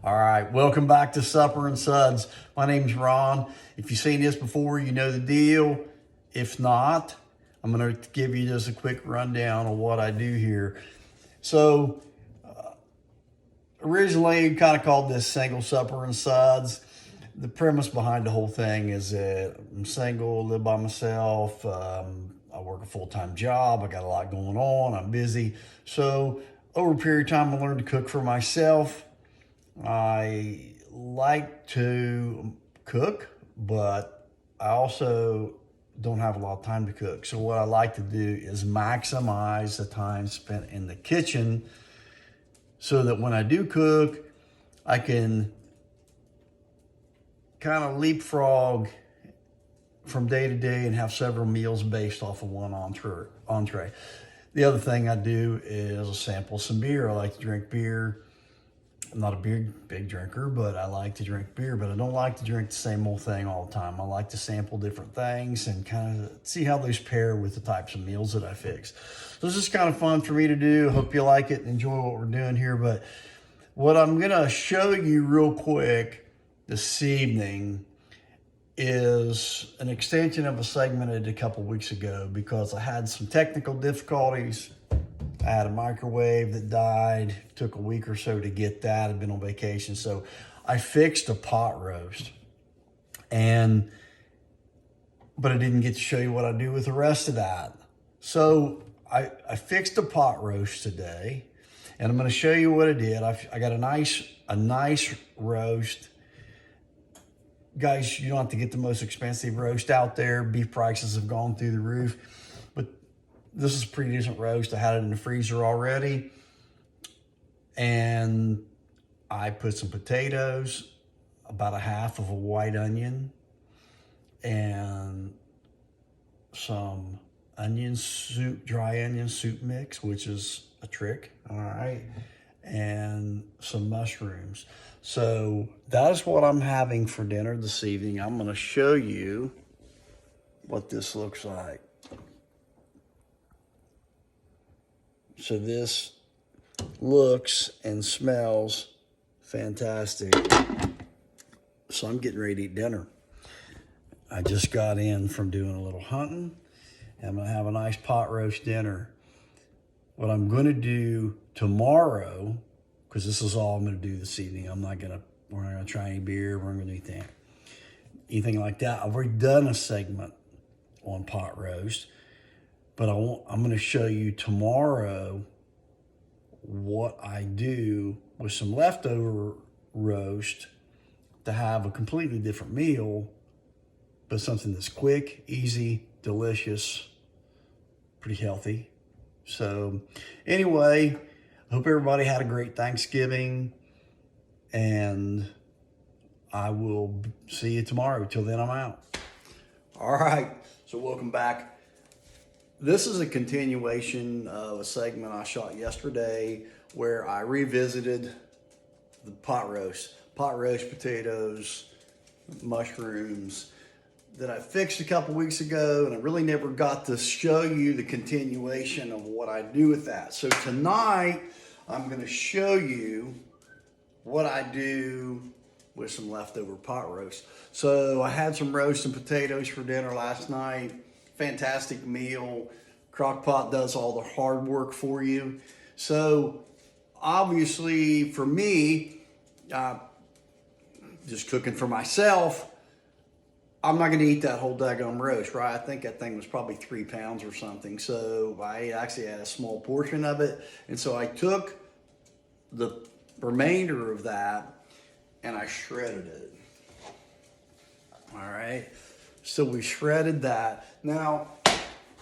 All right, welcome back to Supper and Suds. My name's Ron. If you've seen this before, you know the deal. If not, I'm going to give you just a quick rundown of what I do here. So, originally, kind of called this Single Supper and Suds. The premise behind the whole thing is that I'm single, live by myself. I work a full-time job. I got a lot going on. I'm busy. So, over a period of time, I learned to cook for myself. I like to cook, but I also don't have a lot of time to cook. So what I like to do is maximize the time spent in the kitchen so that when I do cook, I can kind of leapfrog from day to day and have several meals based off of one entree. The other thing I do is sample some beer. I like to drink beer. I'm not a big drinker, but I like to drink beer, but I don't like to drink the same old thing all the time. I like to sample different things and kind of see how those pair with the types of meals that I fix. So this is kind of fun for me to do. Hope you like it and enjoy what we're doing here. But what I'm gonna show you real quick this evening is an extension of a segment I did a couple weeks ago because I had some technical difficulties. I had a microwave that died. It took a week or so to get that. I'd been on vacation. So I fixed a pot roast. But I didn't get to show you what I do with the rest of that. So I fixed a pot roast today, and I'm going to show you what I did. I got a nice roast. Guys, you don't have to get the most expensive roast out there. Beef prices have gone through the roof. This is a pretty decent roast. I had it in the freezer already. And I put some potatoes, about a half of a white onion, and some onion soup, dry onion soup mix, which is a trick, all right, and some mushrooms. So that is what I'm having for dinner this evening. I'm gonna show you what this looks like. So this looks and smells fantastic. So I'm getting ready to eat dinner. I just got in from doing a little hunting, and I'm gonna have a nice pot roast dinner. What I'm gonna do tomorrow, because this is all I'm gonna do this evening, we're not gonna try any beer, we're not gonna do anything like that. I've already done a segment on pot roast. But I'm going to show you tomorrow what I do with some leftover roast to have a completely different meal, but something that's quick, easy, delicious, pretty healthy. So anyway, I hope everybody had a great Thanksgiving, and I will see you tomorrow. Till then, I'm out. All right, so welcome back. This is a continuation of a segment I shot yesterday where I revisited the pot roast potatoes, mushrooms that I fixed a couple weeks ago, and I really never got to show you the continuation of what I do with that. So tonight, I'm gonna show you what I do with some leftover pot roast. So I had some roast and potatoes for dinner last night. Fantastic meal. Crock-pot does all the hard work for you. So obviously for me, just cooking for myself, I'm not gonna eat that whole daggone roast, right? I think that thing was probably 3 pounds or something. So I actually had a small portion of it. And so I took the remainder of that and I shredded it. All right. So we shredded that. Now,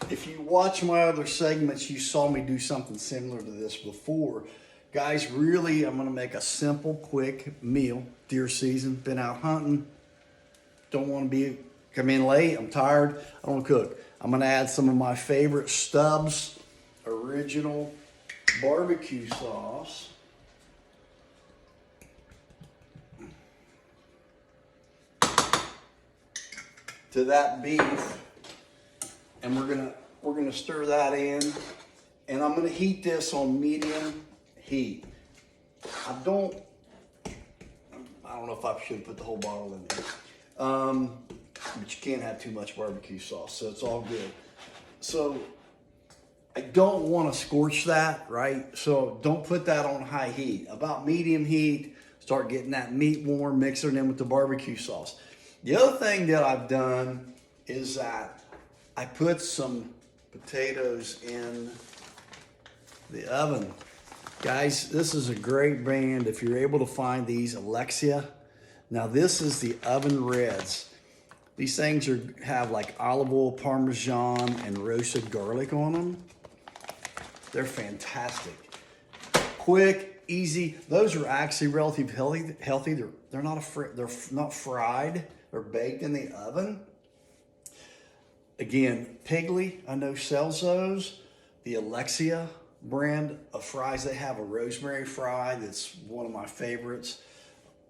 if you watch my other segments, you saw me do something similar to this before. Guys, really, I'm gonna make a simple, quick meal. Deer season, been out hunting. Don't wanna come in late, I'm tired, I don't wanna cook. I'm gonna add some of my favorite Stubbs original barbecue sauce. To that beef, and we're gonna stir that in, and I'm gonna heat this on medium heat. I don't don't know if I should put the whole bottle in there. But you can't have too much barbecue sauce, so it's all good. So I don't want to scorch that, right? So don't put that on high heat. About medium heat, start getting that meat warm, mix it in with the barbecue sauce. The other thing that I've done is that I put some potatoes in the oven. Guys, this is a great brand. If you're able to find these, Alexia. Now this is the oven reds. These things have like olive oil, Parmesan, and roasted garlic on them. They're fantastic. Quick, easy. Those are actually relatively healthy. They're not fried. They're baked in the oven. Again, Piggly, I know sells those. The Alexia brand of fries, they have a rosemary fry that's one of my favorites.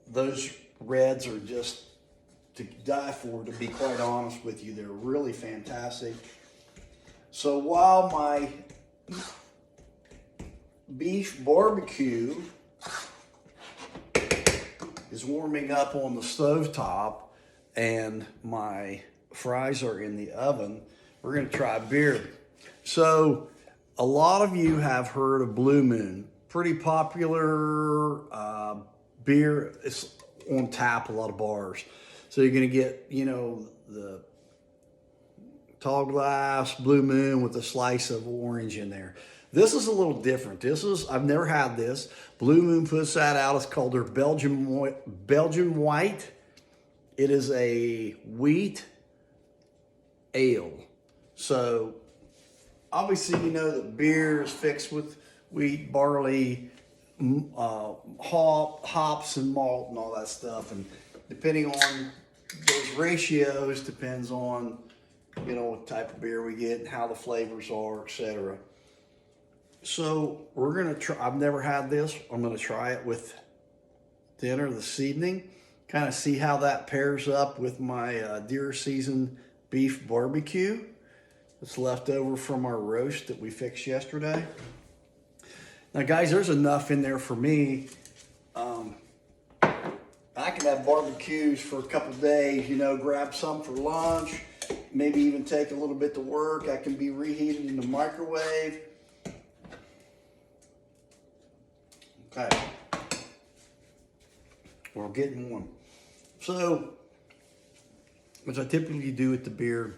Those reds are just to die for, to be quite honest with you. They're really fantastic. So while my beef barbecue is warming up on the stovetop and my fries are in the oven, we're going to try beer. So a lot of you have heard of Blue Moon. Pretty popular beer. It's on tap a lot of bars. So you're going to get, you know, the tall glass Blue Moon with a slice of orange in there. This is a little different. I've never had this. Blue Moon puts that out. It's called their Belgian White. It is a wheat ale. So obviously you know that beer is fixed with wheat, barley, hops and malt and all that stuff. And depending on those ratios depends on, you know, what type of beer we get and how the flavors are, etc. So we're gonna try. I've never had this. I'm gonna try it with dinner this evening. Kind of see how that pairs up with my deer seasoned beef barbecue. It's left over from our roast that we fixed yesterday. Now, guys, there's enough in there for me. I can have barbecues for a couple days, you know, grab some for lunch, maybe even take a little bit to work. I can be reheated in the microwave. Okay. We're getting warm. So, as I typically do with the beer,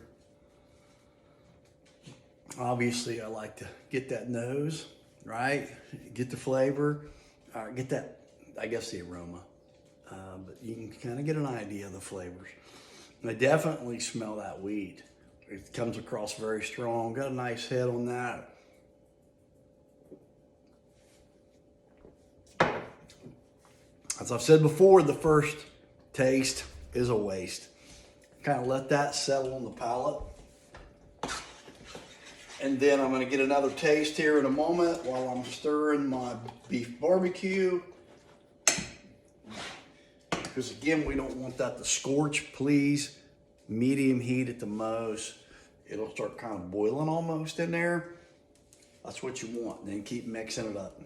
obviously I like to get that nose, right? Get the flavor, get that, I guess, the aroma. But you can kind of get an idea of the flavors. And I definitely smell that wheat. It comes across very strong. Got a nice head on that. As I've said before, the first taste is a waste. Kind of let that settle on the palate. And then I'm going to get another taste here in a moment while I'm stirring my beef barbecue. Because again, we don't want that to scorch, please. Medium heat at the most. It'll start kind of boiling almost in there. That's what you want. And then keep mixing it up.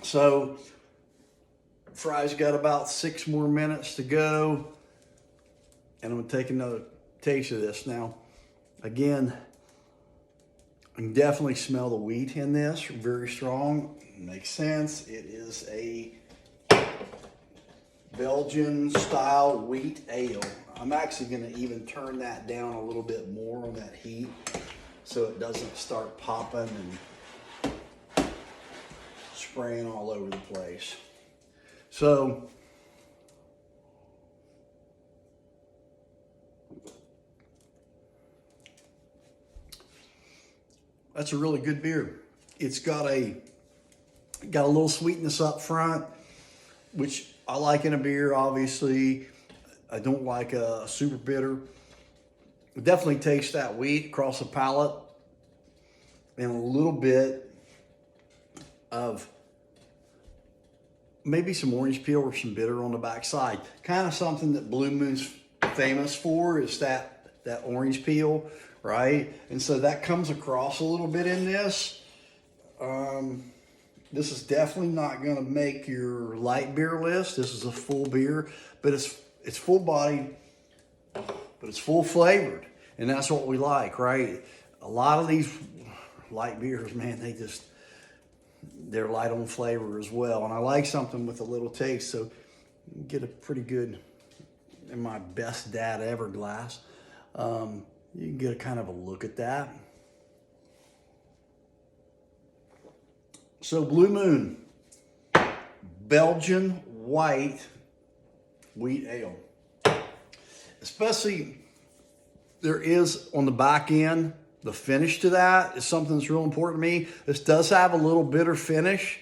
So, fries got about 6 more minutes to go. And I'm going to take another taste of this. Now, again, I can definitely smell the wheat in this. Very strong. Makes sense. It is a Belgian style wheat ale. I'm actually going to even turn that down a little bit more on that heat so it doesn't start popping and spraying all over the place. So that's a really good beer. It's got a little sweetness up front, which I like in a beer, obviously. I don't like a super bitter. It definitely tastes that wheat across the palate and a little bit of maybe some orange peel or some bitter on the backside. Kind of something that Blue Moon's famous for is that orange peel, right? And so that comes across a little bit in this. This is definitely not going to make your light beer list. This is a full beer, but it's full bodied, but it's full flavored. And that's what we like, right? A lot of these light beers, man, they're light on flavor as well. And I like something with a little taste, so you get a pretty good, in my best dad ever glass. You can get a kind of a look at that. So Blue Moon, Belgian white wheat ale. Especially, there is on the back end, the finish to that is something that's real important to me. This does have a little bitter finish.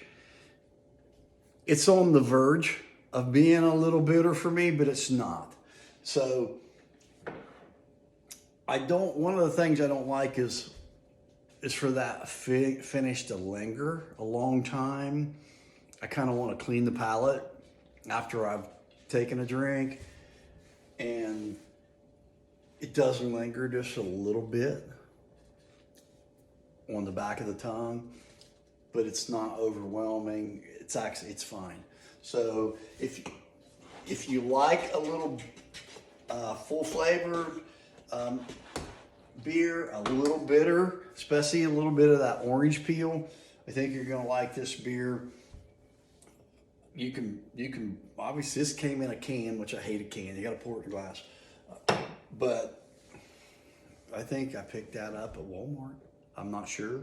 It's on the verge of being a little bitter for me, but it's not. So one of the things I don't like is for that finish to linger a long time. I kind of want to clean the palate after I've taken a drink, and it doesn't linger just a little bit on the back of the tongue, but it's not overwhelming. It's fine. So if you like a little full flavored beer, a little bitter, especially a little bit of that orange peel, I think you're gonna like this beer. You can obviously, this came in a can, which I hate a can. You gotta pour it in a glass. But I think I picked that up at Walmart. I'm not sure.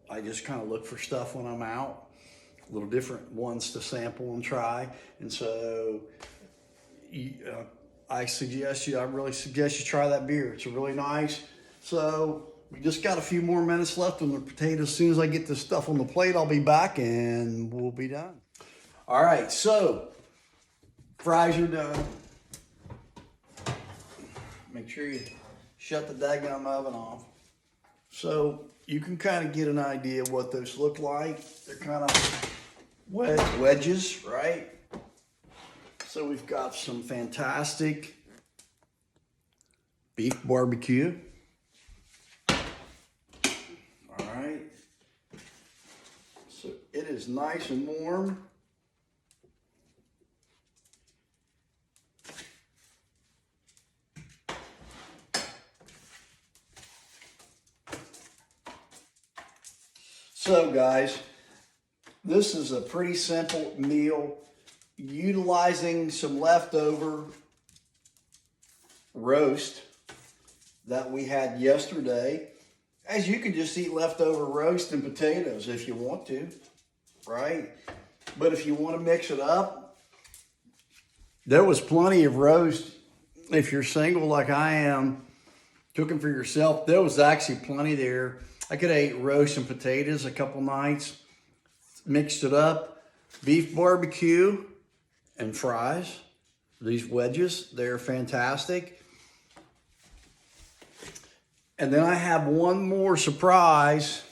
I just kind of look for stuff when I'm out, little different ones to sample and try. And so I really suggest you try that beer. It's really nice. So we just got a few more minutes left on the potatoes. As soon as I get this stuff on the plate, I'll be back and we'll be done. All right, so fries are done. Make sure you shut the daggum oven off. So you can kind of get an idea of what those look like. They're kind of wedges, right? So we've got some fantastic beef barbecue. All right. So it is nice and warm. So guys, this is a pretty simple meal utilizing some leftover roast that we had yesterday. As you can just eat leftover roast and potatoes if you want to, right? But if you want to mix it up, there was plenty of roast. If you're single like I am, cooking for yourself, there was actually plenty there. I could have ate roast and potatoes a couple nights, mixed it up, beef barbecue and fries. These wedges, they're fantastic. And then I have one more surprise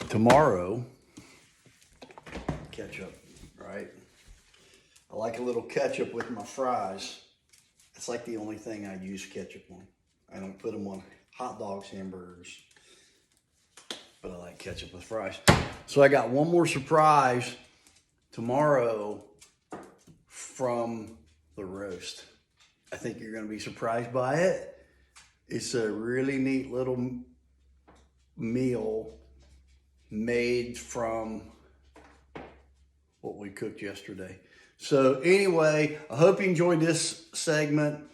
tomorrow. Ketchup, right? I like a little ketchup with my fries. It's like the only thing I use ketchup on. I don't put them on hot dogs, hamburgers, but I like ketchup with fries. So I got one more surprise tomorrow from the roast. I think you're gonna be surprised by it. It's a really neat little meal made from what we cooked yesterday. So anyway, I hope you enjoyed this segment.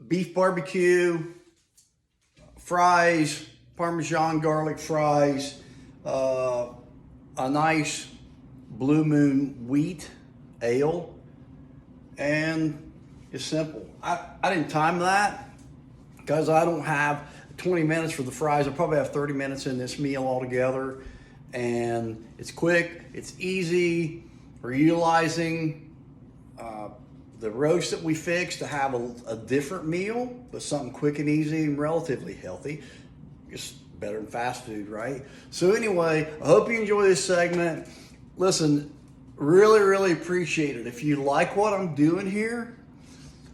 Beef barbecue, fries, Parmesan garlic fries, a nice Blue Moon wheat ale, and it's simple. I didn't time that because I don't have 20 minutes for the fries. I probably have 30 minutes in this meal altogether, and it's quick, it's easy. We're utilizing the roast that we fixed to have a different meal, but something quick and easy and relatively healthy. It's better than fast food, right? So anyway, I hope you enjoy this segment. Listen, really, really appreciate it. If you like what I'm doing here,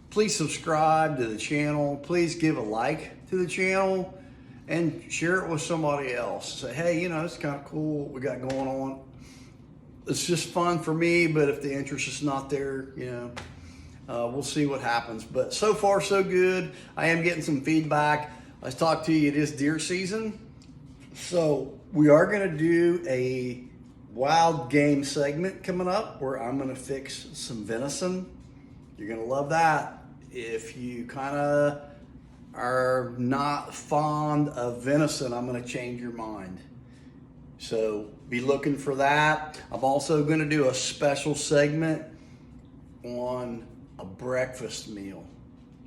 please subscribe to the channel. Please give a like to the channel. and share it with somebody else. Say, hey, you know, it's kind of cool what we got going on. It's just fun for me, but if the interest is not there, you know, we'll see what happens. But so far, so good. I am getting some feedback. I talked to you, it is deer season. So we are going to do a wild game segment coming up where I'm going to fix some venison. You're going to love that. If you kind of are not fond of venison, I'm going to change your mind. So be looking for that. I'm also going to do a special segment on a breakfast meal.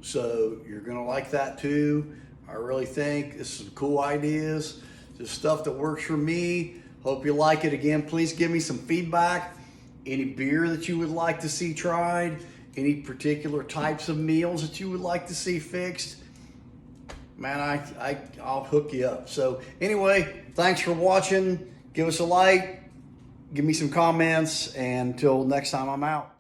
So you're going to like that too. I really think it's some cool ideas. Just stuff that works for me. Hope you like it. Again, please give me some feedback. Any beer that you would like to see tried, any particular types of meals that you would like to see fixed, man, I'll hook you up. So anyway, thanks for watching. Give us a like, give me some comments, and until next time I'm out.